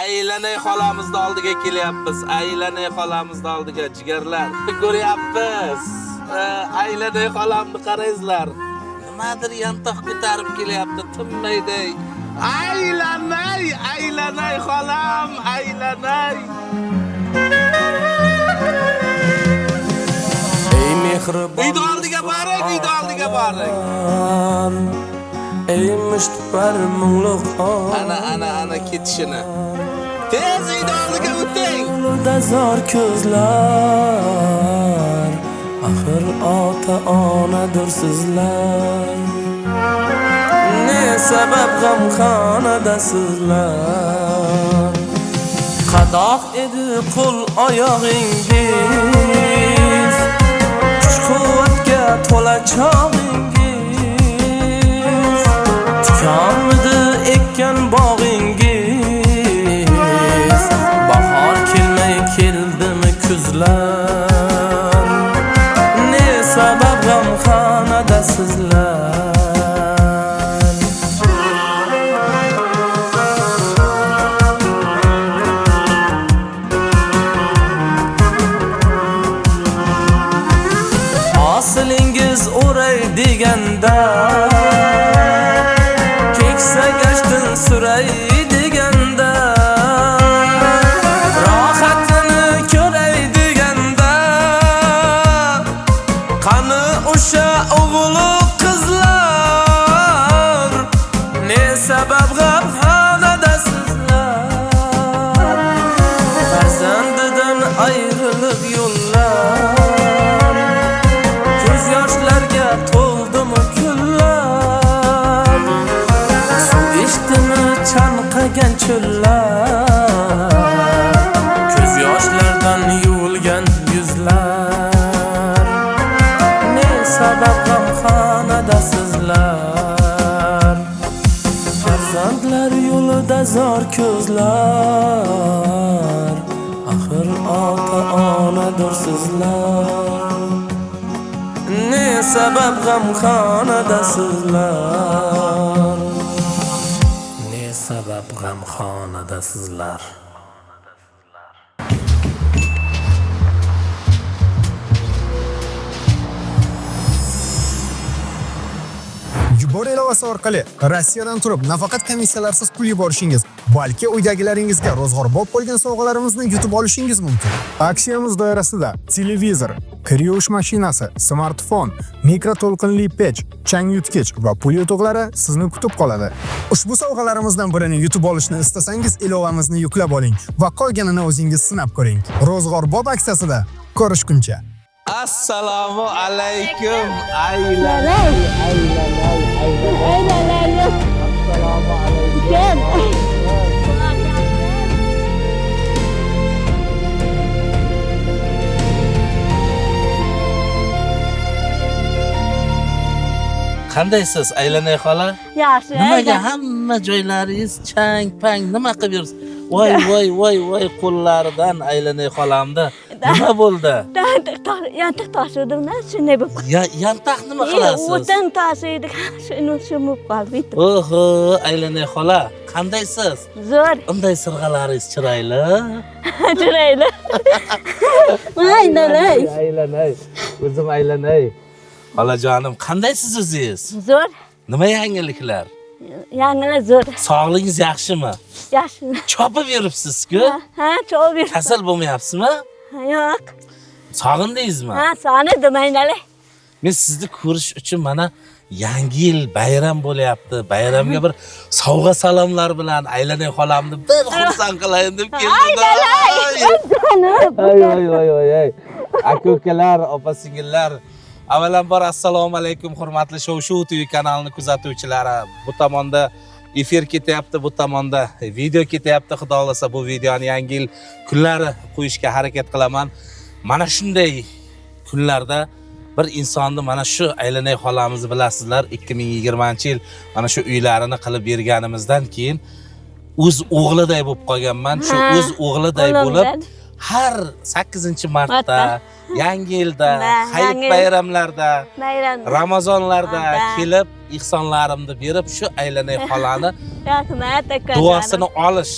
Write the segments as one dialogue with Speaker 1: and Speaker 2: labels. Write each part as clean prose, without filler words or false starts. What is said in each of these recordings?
Speaker 1: Aylanay xolamizni oldiga kelyapmiz. Aylanay xolamizni oldiga jigarlar. Ko'ryapmiz. Aylanay xolamni qaraysizlar. Nimadir yantoq ko'tarib kelyapti, tinmaydi. Aylanay xolam, aylanay.
Speaker 2: Ey mehribon
Speaker 1: Uyda oldiga boring, uyda oldiga boring.
Speaker 2: Ey mushtipar mungluq
Speaker 1: Ana ketishini. Tez uyda oldiga o'ting.
Speaker 2: Yo'lda zor ko'zlar, axir ota-onadir sizlar. Ne sabab g'amxonadasizlar? Qadoq edi qo'l oyog'ingiz, kuch-quvvatga to'la chog'ingiz. Tikonmidi ekkan bog'ingiz, bahor kelmay keldimi kuzlar? Ne sabab g'amxonadasizlar? Hosilingiz o'ray deganda, keksa gashtin suray deganda, rohatini ko'ray deganda, qani o'sha o'g'lu qizlar? Ne sabab g'amxonadasizlar? Farzandidan ayrilib yo'llar, yoshlarga to'ldimi kunlar? Suv ichdimi chanqagan cho'llar? Ko'z yoshlardan yuvilgan yuzlar. Ne sabab g'amxonadasizlar? Farzandlar yo'lida zor ko'zlar, axir ota-onadir sizlar. Ne sabab g'amxonadasizlar? Ne sabab g'amxonadasizlar?
Speaker 3: Yuboru ilovasi orqali Rossiyadan turib nafaqat komissiyalarsiz pul yuborishingiz, balki uydagilaringizga rozg'orbob bo'lgan sovg'alarimizni yutib olishingiz mumkin. Aksiyamiz doirasida televizor, kir yuvish mashinasi, smartfon, mikroto'lqinli pech, chang yutgich va pul yutuqlari sizni kutib qoladi. Ushbu sovg'alarimizdan birini yutib olishni istasangiz, ilovamizni yuklab oling va qolganini o'zingiz sinab ko'ring. Rozg'orbob aksiyasida ko'rishguncha.
Speaker 1: Assalomu alaykum. Aylanay. Assalomu alaykum. Qandaysiz Aylanay xola?
Speaker 4: Yaxshi.
Speaker 1: Nimaga hamma joylaringiz chang-pang, nima qilib yursiz? Voy qo'llaridan Aylanay xolamda nima bo'ldi?
Speaker 4: Yantoq tashirdim-da, shunday bo'lib qoldi.
Speaker 1: Yantoq nima qilasiz?
Speaker 4: O'tin tashiydik, shuni bo'lib qoldi.
Speaker 1: Oho, Aylanay xola, qandaysiz?
Speaker 4: Zo'r.
Speaker 1: Unday sirg'alaringiz chiroyli.
Speaker 4: Chiroyli. Aylanay.
Speaker 1: Aylanay. O'zim Aylanay. Xolajonim, qandaysiz o'zingiz?
Speaker 4: Zo'r.
Speaker 1: Nima yangiliklar?
Speaker 4: Yangilar zo'r.
Speaker 1: Sog'lig'ingiz yaxshimi?
Speaker 4: Yaxshi.
Speaker 1: Chopib yuribsiz-ku?
Speaker 4: Ha, chopib yuribman.
Speaker 1: Kasal bo'lmayapsizmi?
Speaker 4: Yo'q.
Speaker 1: Sog'indingizmi?
Speaker 4: Ha, sog'indim Aylanay.
Speaker 1: Men sizni ko'rish uchun mana yangi yil bayram bo'lyapti. Bayramga bir sovg'a salomlar bilan Aylanay xolamni bir xursand qilayin deb keldim.
Speaker 4: Aylanay.
Speaker 1: Ay. Aka-ukalar, opa-singillar, avvalambor assalomu alaykum hurmatli Shov TV kanalini kuzatuvchilari. Bu tomonda efir ketyapti, bu tomonda video ketyapti. Xudo xolasa bu videoni yangi yil kunlari qo'yishga harakat qilaman. Mana shunday kunlarda bir insonni mana shu Aylanay xolamizni bilasizlar, 2020-yil mana shu uylarini qilib berganimizdan keyin o'z o'g'liday bo'lib qolganman. Shu o'z o'g'liday bo'lib har 8-martda, yangi yilda, hayit bayramlarda, Ramazonlarda kelib ihsonlarimni berib shu Aylanay xolani
Speaker 4: Rahmat aka.
Speaker 1: duosini olish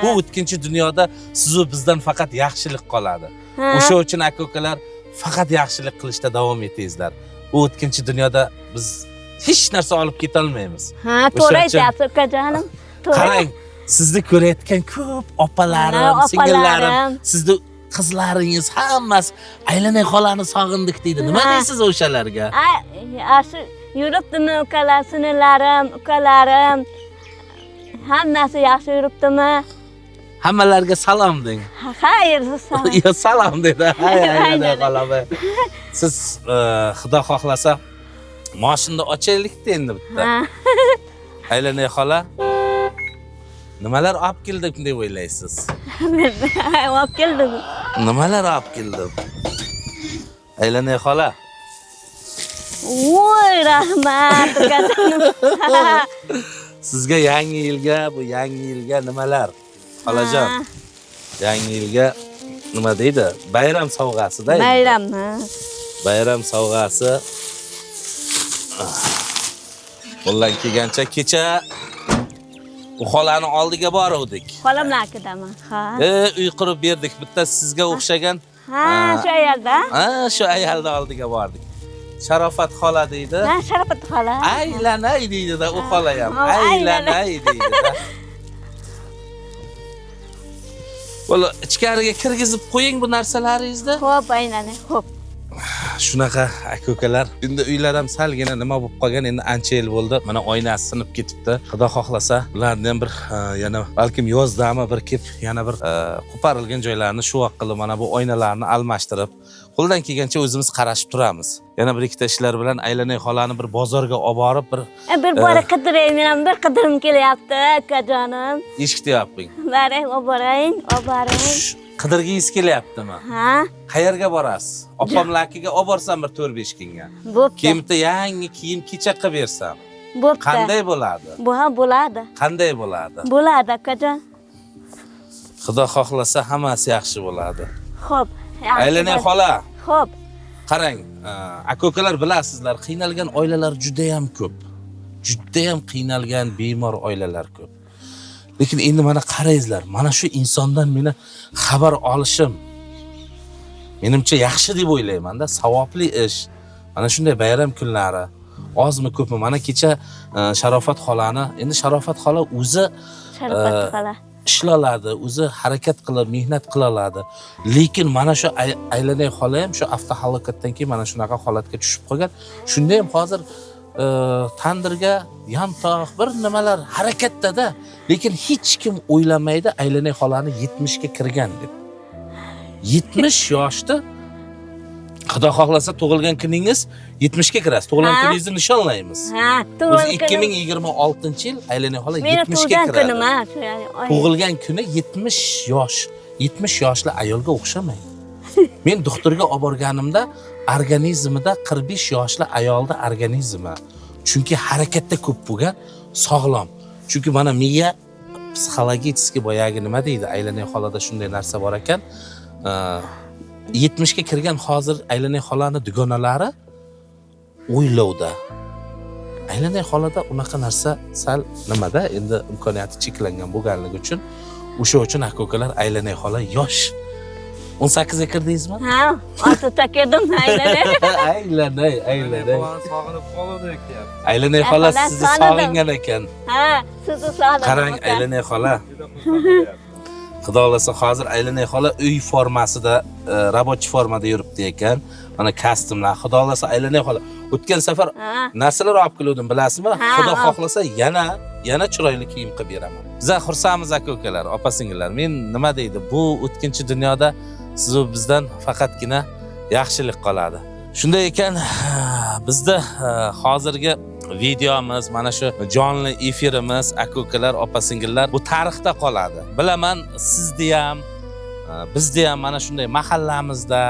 Speaker 1: Bu o'tkinchi dunyoda sizu bizdan faqat yaxshilik qoladi. O'sha uchun aka-ukalar faqat yaxshilik qilishda davom etingizlar. Bu o'tkinchi dunyoda biz hech narsa olib keta olmaymiz.
Speaker 4: Ha, to'g'ri aytyapsiz ukajonim.
Speaker 1: Qarang, sizni ko'rayotgan ko'p opalarim, singillarim, sizni qizlaringiz hammasi aylanay xolani sog'indik deydi. Nima deysiz o'shalarga?
Speaker 4: Yaxshi yuribdimi ukalar, singllarim, ukalarim? Hammasi yaxshi yuribdimi?
Speaker 1: Hammalarga salom deng.
Speaker 4: Xayr, salom.
Speaker 1: Yo, salom dedi. Aylanay xolami. Siz xudo xohlasa mashinani ochaylik-da endi bitta. Aylanay xola nimalar olib keldik deb o'ylaysiz?
Speaker 4: Olib keldim.
Speaker 1: Nimalar olib keldim? Aylanay xola.
Speaker 4: Voy, rahmat ukajonim.
Speaker 1: Sizga yangi yilga nimalar? Xolajon. Yangi yilga nima deydi? Bayram sovg'asi-da.
Speaker 4: Bayrammi?
Speaker 1: Bayram sovg'asi. Qo'ldan kelgancha kecha u xolani oldiga boruvdik.
Speaker 4: Xolamlarnikidaman. Ha.
Speaker 1: Uy qurib berdik. Bitta sizga o'xshagan.
Speaker 4: Ha, shu yerda.
Speaker 1: Ha, shu ayolni oldiga bordik. Sharofat xola deydi.
Speaker 4: Ha, Sharofat xola.
Speaker 1: Aylanay deydi-da, u xola ham. Aylanay deydi-da. Bo'la, ichkariga kirgizib qo'ying bu narsalaringizni.
Speaker 4: Xo'p, aylanay, xo'p.
Speaker 1: Shunaqa aka-ukalar. Endi uylar ham salgina nima bo'lib qolgan, endi ancha yil bo'ldi. Mana oynasi sinib ketibdi. Xudo xohlasa, ularni ham bir yana balkim yozdami bir kelib yana bir qo'parilgan joylarini shu vaqtda mana bu oynalarni almashtirib, qo'ldan kelgancha o'zimiz qarashib turamiz. Yana bir ikkita ishlar bilan aylanay xolani bir bozorga olib borib
Speaker 4: Bir bora qidiray, men ham bir qidirim kelyapti, akajonim.
Speaker 1: eshityapman.
Speaker 4: Bari olib borayin, olib boring.
Speaker 1: Qidirgingiz kelyaptimi?
Speaker 4: Ha?
Speaker 1: Qayerga borasiz? Opamlarga olib borsam bir 4-5 kunga.
Speaker 4: Bo'pti.
Speaker 1: Kiyimda yangi kiyim kecha qilib bersam.
Speaker 4: Bo'pti.
Speaker 1: Qanday bo'ladi?
Speaker 4: Bu ham bo'ladi.
Speaker 1: Qanday bo'ladi?
Speaker 4: Bo'ladi, akajon.
Speaker 1: Xudo xohlasa hammasi yaxshi bo'ladi.
Speaker 4: Xo'p.
Speaker 1: Aylanay xola.
Speaker 4: Xo'p.
Speaker 1: Qarang, aka-ukalar bilasizlar, qiynalgan oilalar juda ham ko'p. Juda ham qiynalgan bemor oilalar ko'p. Lekin endi mana qarangizlar, mana shu insondan meni xabar olishim menimcha yaxshi deb o'ylayman-da, savobli ish. Mana shunday bayram kunlari ozmi ko'pmi? Mana kecha Sharofat xolani, endi Sharofat xola o'zi
Speaker 4: Sharofat xola
Speaker 1: ishlaladi, o'zi harakat qilib, mehnat qila oladi. Lekin mana shu aylanay xola ham shu avtohalokatdan keyin mana shunaqa holatga tushib qolgan. Shunda ham hozir tandirga yantoq bir nimalar harakatda-da, lekin hech kim o'ylamaydi aylanay xolani 70 ga kirgan deb. 70 yoshda Xudo xohlasa tug'ilgan kuningiz 70 ga kirasiz. Tug'ilgan kuningizni nishonlaymiz.
Speaker 4: Ha,
Speaker 1: O'zi 2026-yil aylanay xola 70 ga kiradi. Tug'ilgan kuni 70 yosh. 70 yoshli ayolga o'xshamaydi. Men doktorga olib borganimda organizmida 45 yoshli ayolda organizmi. Chunki harakatda ko'p bo'lgan, sog'lom. Chunki mana miya psixologически boyagi nima deydi? Aylanay xolada shunday narsa bor ekan. 70 ga kirgan hozir aylanay xolani dugonalari o'ylovda. Aylanay xolada unaqa narsa sal nimada, endi imkoniyati cheklangan bo'lganligi uchun o'sha uchun aka-ukalar aylanay xola yosh. 18 ga kirdingizmi?
Speaker 4: Ha, 6 kirdim, aylanay.
Speaker 1: Aylanay. Sog'inib qoldik deyapti. Aylanay xola sizni sog'ingan ekan.
Speaker 4: Ha, sizni sog'ingan.
Speaker 1: Qarang aylanay xola. Xudo xolasa hozir aylanay xola uy formasida, рабочий formada yuribdi ekan. Mana kostyumlar. Xudo xolasa aylanay xola. O'tgan safar narsalar olib keldim, bilasizmi? Xudo xohlasa yana chiroyli kiyim qilib beraman. Biz xursandmiz aka-ukalar, opa-singillar. Men nima deydi? Bu o'tkinchi dunyoda siz va bizdan faqatgina yaxshilik qoladi. Shunday ekan, bizda hozirgi videomiz, mana shu jonli efirimiz, aka-ukalar, opa-singillar bu tarixda qoladi. Bilaman, sizda ham, bizda ham mana shunday mahallamizda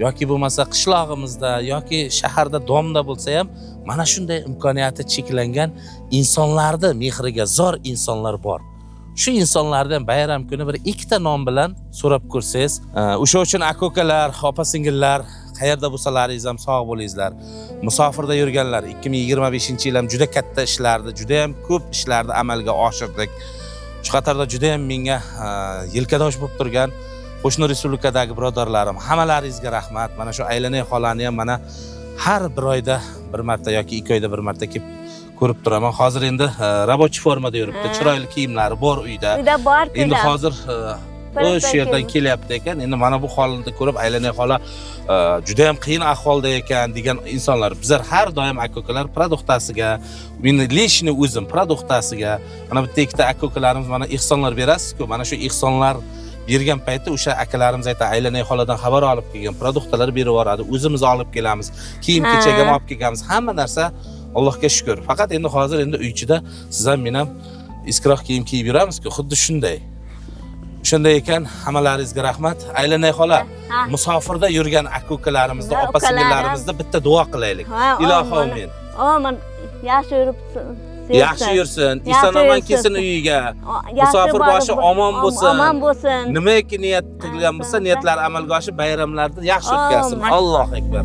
Speaker 1: yoki bo'lmasa qishlog'imizda yoki shaharda domda bo'lsa ham mana shunday imkoniyati cheklangan insonlarni mehriga zor insonlar bor. Shu insonlardan bayram kuni bir ikkita nom bilan so'rab ko'rsangiz, o'sha uchun aka-ukalar, opa-singillar, qayerda bo'lsalaringiz ham sog' bo'lingizlar. Musofirda yurganlar 2025-yil ham juda katta ishlarni, juda ham ko'p ishlarni amalga oshirdik. Shu qatorda juda ham menga yelkadosh bo'lib turgan qo'shni respublikadagi birodarlarim, hammalaringizga rahmat. Mana shu Aylanay xolani ham mana har bir oyda bir marta yoki 2 oyda bir marta kelib ko'rib turaman. Hozir endi rabochiy formada yuribdi. Chiroyli kiyimlari bor uyda.
Speaker 4: Uyda bor.
Speaker 1: Endi hozir o'sha yerdan kelyapti ekan. Endi mana bu holni ko'rib Aylanay xola juda ham qiyin ahvolda ekan degan insonlar. Bizlar har doim aka-ukalar produktasiga, meni lishni o'zim produktasiga, mana bitta ikkita aka-ukalarimiz mana ehsonlar berasiz-ku. Mana shu ehsonlar bergan paytda o'sha akalarimiz aytadi, Aylanay xoladan xabar olib kelgan produktlar berib yuboradi. O'zimiz olib kelamiz. Kiyim-kechak ham olib kelamiz. Hamma narsa Allohga shukr. Faqat endi hozir uy ichida siz ham men ham iskroq kiyim kiyib yuramiz-ku, xuddi shunday. Shunday ekan, hammalaringizga rahmat. Aylanay xola, musofirda yurgan aka-ukalarimizni, opa-singillarimizni bitta duo qilaylik. Ilohi amin.
Speaker 4: Amin. Yaxshi yuribsiz.
Speaker 1: Yaxshi yursin, eson-omon kelsin uyiga. Musofir boshi omon bo'lsin.
Speaker 4: Omon bo'lsin.
Speaker 1: Nimaki niyat qilgan bo'lsa, niyatlari amalga oshib, bayramlarni yaxshi o'tkazsin. Allohu akbar.